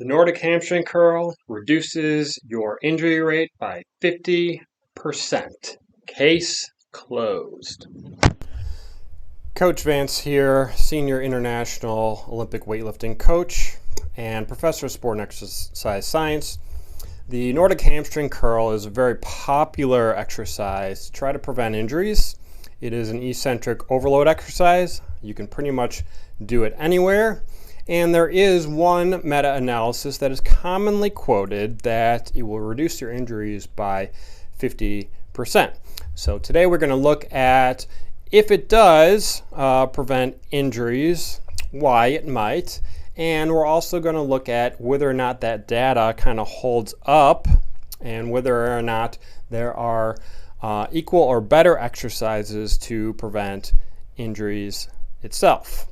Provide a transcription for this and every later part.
The Nordic hamstring curl reduces your injury rate by 50%. Case closed. Coach Vance here, Senior International Olympic Weightlifting Coach and Professor of Sport and Exercise Science. The Nordic hamstring curl is a very popular exercise to try to prevent injuries. It is an eccentric overload exercise. You can pretty much do it anywhere. And there is one meta-analysis that is commonly quoted that it will reduce your injuries by 50%. So today we're going to look at if it does prevent injuries, why it might, and we're also going to look at whether or not that data kind of holds up and whether or not there are equal or better exercises to prevent injuries itself.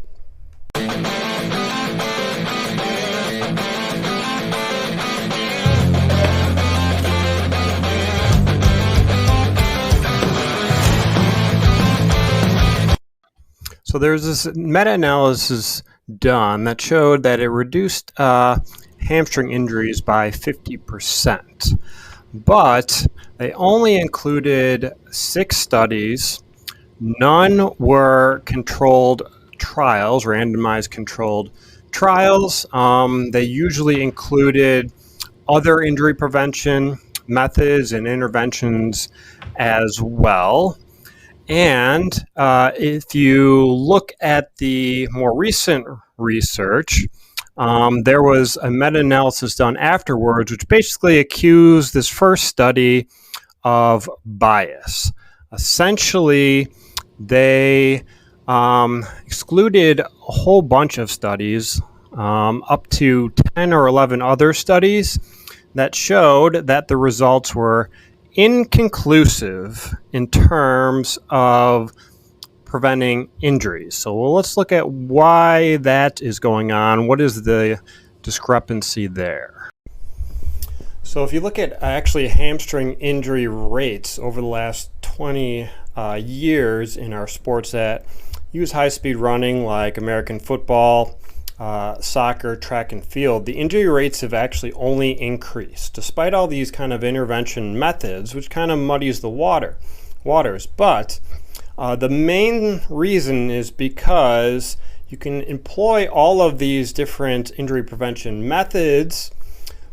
So there's this meta-analysis done that showed that it reduced hamstring injuries by 50%, but they only included 6 studies. None were controlled trials, randomized controlled trials. They usually included other injury prevention methods and interventions as well. And if you look at the more recent research, there was a meta-analysis done afterwards, which basically accused this first study of bias. Essentially, they excluded a whole bunch of studies, up to 10 or 11 other studies that showed that the results were inconclusive in terms of preventing injuries. So let's look at why that is going on. What is the discrepancy there? So if you look at actually hamstring injury rates over the last 20 years in our sports that use high-speed running like American football, soccer, track and field, the injury rates have actually only increased despite all these kind of intervention methods, which kind of muddies the waters. But the main reason is because you can employ all of these different injury prevention methods,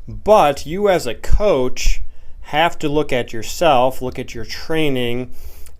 but you as a coach have to look at yourself, look at your training,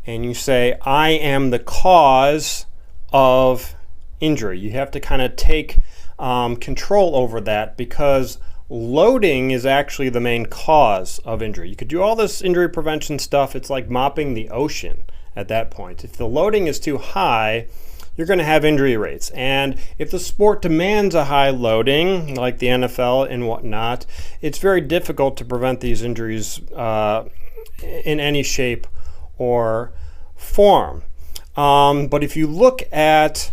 and you say, I am the cause of injury. You have to kind of take control over that because loading is actually the main cause of injury. You could do all this injury prevention stuff. It's like mopping the ocean at that point. If the loading is too high, you're going to have injury rates. And if the sport demands a high loading, like the NFL and whatnot, it's very difficult to prevent these injuries in any shape or form. But if you look at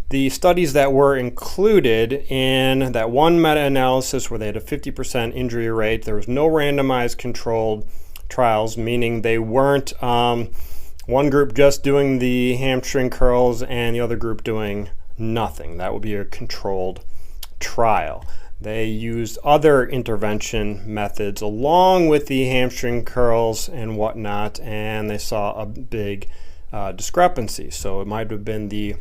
the studies that were included in that one meta-analysis where they had a 50% injury rate, there was no randomized controlled trials, meaning they weren't one group just doing the hamstring curls and the other group doing nothing. That would be a controlled trial. They used other intervention methods along with the hamstring curls and whatnot, and they saw a big discrepancy. So it might have been the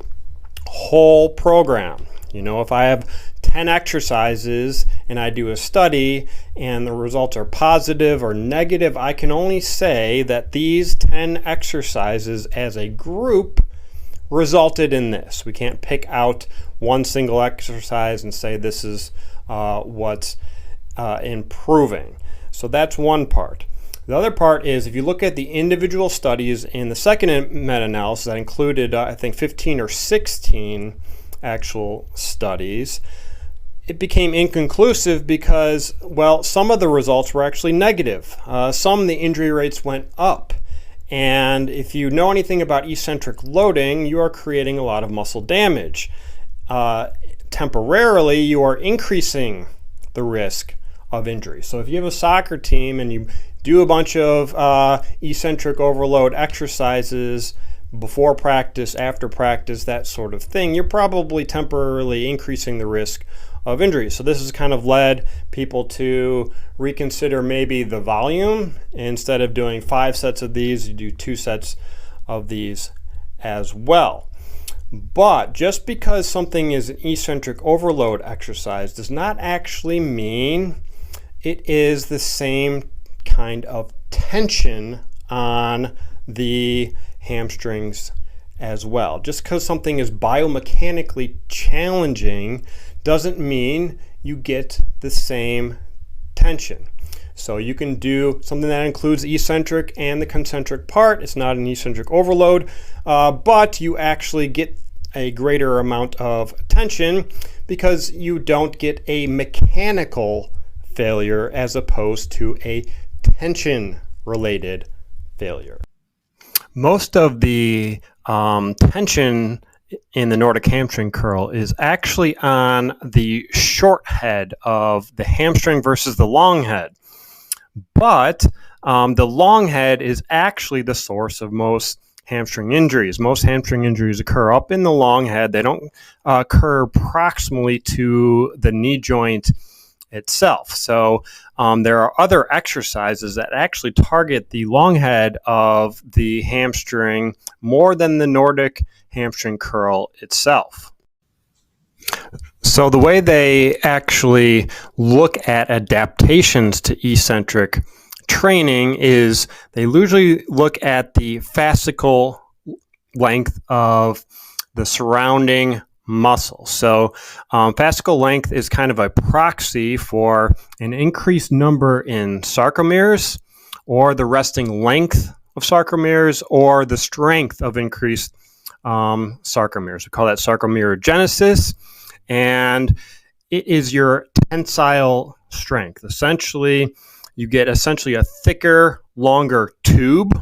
whole program. You know, if I have 10 exercises and I do a study and the results are positive or negative, I can only say that these 10 exercises as a group resulted in this. We can't pick out one single exercise and say this is what's improving. So that's one part. The other part is if you look at the individual studies in the second meta-analysis that included, I think, 15 or 16 actual studies, it became inconclusive because, well, some of the results were actually negative. Some of the injury rates went up. And if you know anything about eccentric loading, you are creating a lot of muscle damage. Temporarily, you are increasing the risk of injury. So if you have a soccer team and you do a bunch of eccentric overload exercises before practice, after practice, that sort of thing, you're probably temporarily increasing the risk of injuries. So this has kind of led people to reconsider maybe the volume. Instead of doing 5 sets of these, you do 2 sets of these as well. But just because something is an eccentric overload exercise does not actually mean it is the same kind of tension on the hamstrings as well. Just because something is biomechanically challenging doesn't mean you get the same tension. So you can do something that includes the eccentric and the concentric part. It's not an eccentric overload, but you actually get a greater amount of tension because you don't get a mechanical failure as opposed to a tension-related failure. Most of the tension in the Nordic hamstring curl is actually on the short head of the hamstring versus the long head. But the long head is actually the source of most hamstring injuries. Most hamstring injuries occur up in the long head. They don't occur proximally to the knee joint itself. So there are other exercises that actually target the long head of the hamstring more than the Nordic hamstring curl itself. So the way they actually look at adaptations to eccentric training is they usually look at the fascicle length of the surrounding muscle. So fascicle length is kind of a proxy for an increased number in sarcomeres, or the resting length of sarcomeres, or the strength of increased sarcomeres. We call that sarcomerogenesis, and it is your tensile strength. Essentially, you get a thicker, longer tube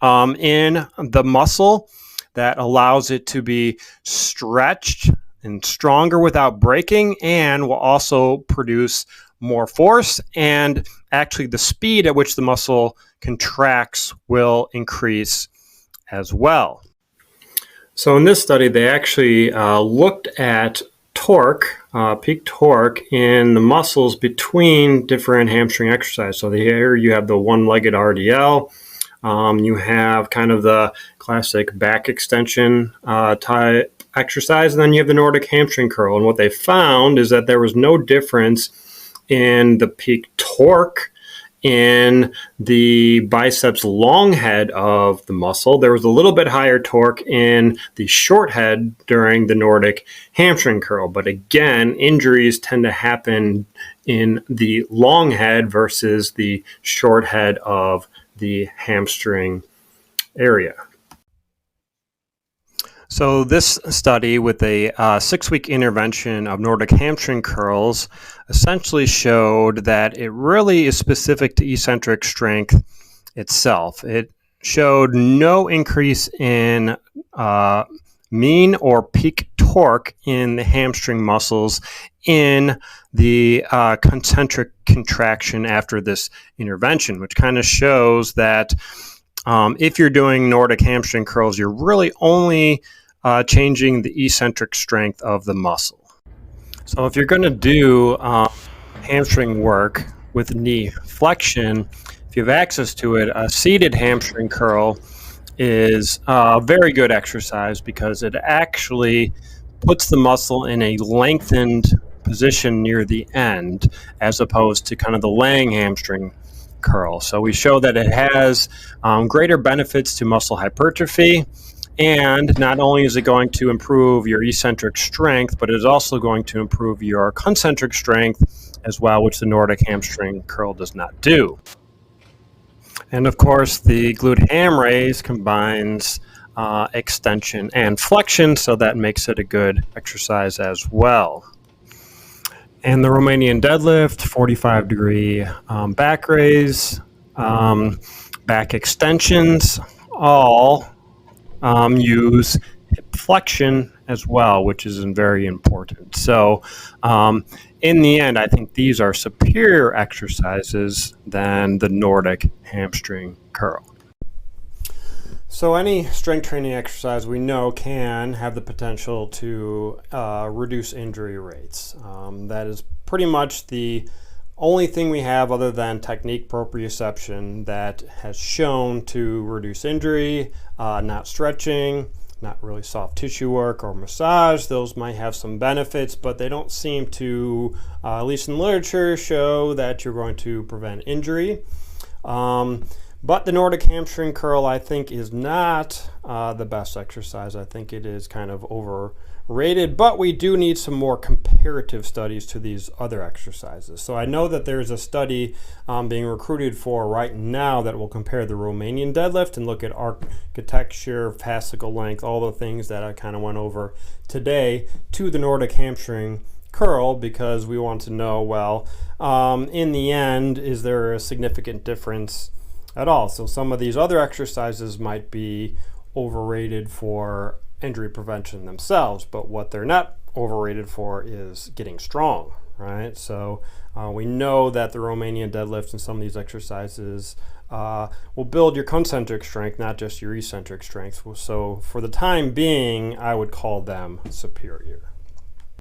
in the muscle that allows it to be stretched and stronger without breaking, and will also produce more force, and actually the speed at which the muscle contracts will increase as well. So in this study, they actually looked at torque, peak torque in the muscles between different hamstring exercises. So here you have the one-legged RDL. You have kind of the classic back extension type exercise, and then you have the Nordic hamstring curl. And what they found is that there was no difference in the peak torque in the biceps long head of the muscle. There was a little bit higher torque in the short head during the Nordic hamstring curl. But again, injuries tend to happen in the long head versus the short head of the hamstring area. So this study with a 6-week intervention of Nordic hamstring curls essentially showed that it really is specific to eccentric strength itself. It showed no increase in mean or peak torque in the hamstring muscles in the concentric contraction after this intervention, which kind of shows that if you're doing Nordic hamstring curls, you're really only changing the eccentric strength of the muscle. So if you're going to do hamstring work with knee flexion, if you have access to it, a seated hamstring curl is a very good exercise because it actually puts the muscle in a lengthened position near the end as opposed to kind of the laying hamstring curl. So we show that it has greater benefits to muscle hypertrophy, and not only is it going to improve your eccentric strength, but it is also going to improve your concentric strength as well, which the Nordic hamstring curl does not do. And of course, the glute ham raise combines extension and flexion, so that makes it a good exercise as well. And the Romanian deadlift, 45-degree back raise, back extensions, all use hip flexion as well, which is very important. So in the end, I think these are superior exercises than the Nordic hamstring curl. So any strength training exercise we know can have the potential to reduce injury rates. That is pretty much the only thing we have other than technique proprioception that has shown to reduce injury, not stretching, not really soft tissue work or massage. Those might have some benefits, but they don't seem to, at least in literature, show that you're going to prevent injury. But the Nordic hamstring curl, I think, is not the best exercise. I think it is kind of overrated, but we do need some more comparative studies to these other exercises. So I know that there's a study being recruited for right now that will compare the Romanian deadlift and look at architecture, fascicle length, all the things that I kind of went over today, to the Nordic hamstring curl, because we want to know, well, in the end, is there a significant difference at all? So some of these other exercises might be overrated for injury prevention themselves, but what they're not overrated for is getting strong, right? So we know that the Romanian deadlift and some of these exercises will build your concentric strength, not just your eccentric strength. So for the time being, I would call them superior.